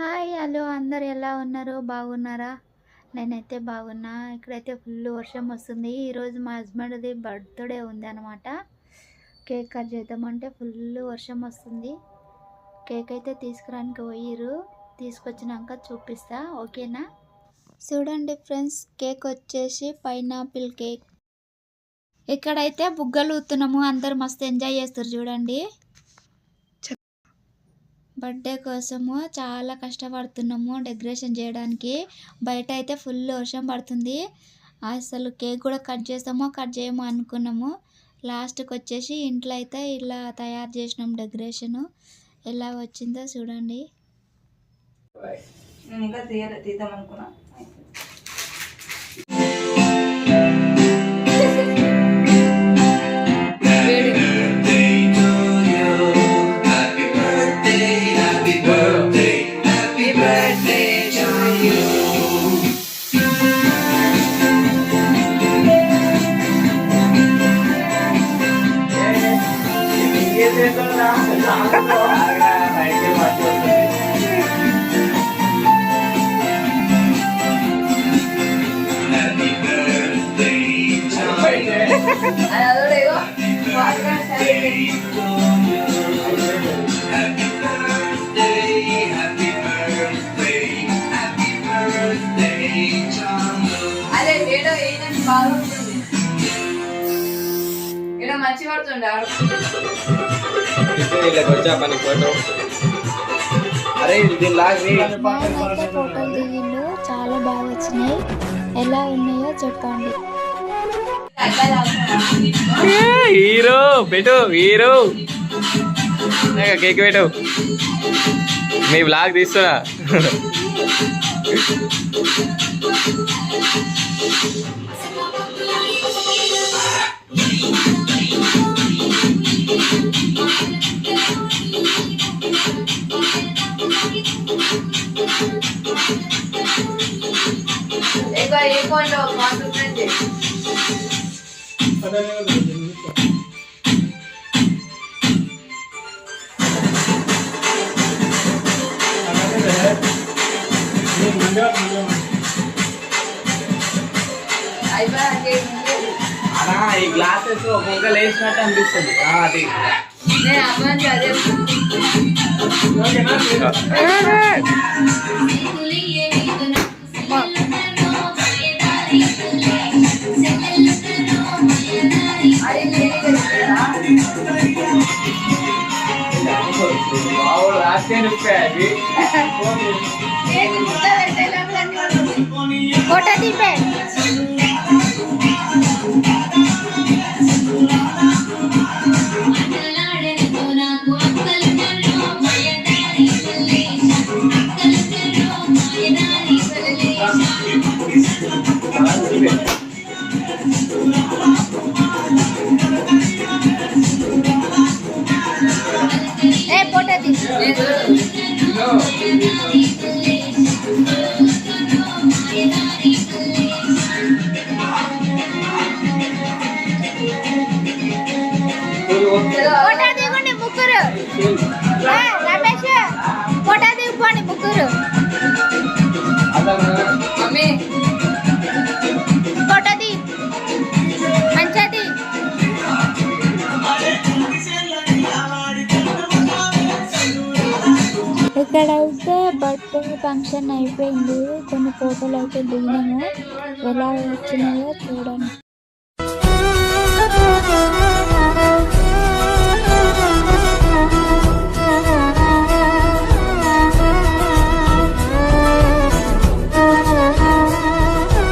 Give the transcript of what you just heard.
Hi hello అందరు ఎలా ఉన్నారు? బాగున్నారా? నేనైతే బాగున్నా. ఇక్కడైతే ఫుల్ వర్షం వస్తుంది. ఈరోజు మా హస్బెండ్ది బర్త్డే ఉంది అనమాట. కేక్ కట్ చేద్దామంటే ఫుల్ వర్షం వస్తుంది. కేక్ అయితే తీసుకురానికి పోయిర్రు. తీసుకొచ్చినాక చూపిస్తా, ఓకేనా? చూడండి ఫ్రెండ్స్, కేక్ వచ్చేసి పైనాపిల్ కేక్. ఇక్కడైతే బుగ్గలు ఊతున్నాము, అందరు మస్తు ఎంజాయ్ చేస్తారు చూడండి. బర్త్డే కోసము చాలా కష్టపడుతున్నాము డెకరేషన్ చేయడానికి. బయట అయితే ఫుల్ వర్షం పడుతుంది. అసలు కేక్ కూడా కట్ చేస్తామో కట్ చేయమో అనుకున్నాము. లాస్ట్కి వచ్చేసి ఇంట్లో అయితే ఇలా తయారు చేసినాం డెకరేషను. ఎలా వచ్చిందో చూడండి. అదే ఏడో ఏదని బాగుంటుంది. ఏడో మంచి పడుతుండే వచ్చా పని ఫోటో. అరే ఫోటోలు దిగిండు, చాలా బాగా వచ్చినాయి. ఎలా ఉన్నాయో చెప్పండి. హీరో పెట్టు, హీరో కేక్ పెట్టు. మీ బ్లాగ్ తీస్తున్నా. ఏ ఫోన్లో కాన్సంట్రేట్ చేయి. ఈ గ్లాసెస్ ఒక్కొక్కరు వేసినట్టు అనిపిస్తుంది. అది ఫోటో తీపే. ఫోటో తీసు. ఫోటో దిగండి ముగ్గురు. రమేష్ ఫోటో దిగిపోండి ముగ్గురు. ఫోటో ది మంచిది. ఇక్కడైతే బర్త్డే ఫంక్షన్ అయిపోయింది. కొన్ని ఫోటోలు అయితే దిగినాము. ఎలా వచ్చినాయో చూడండి.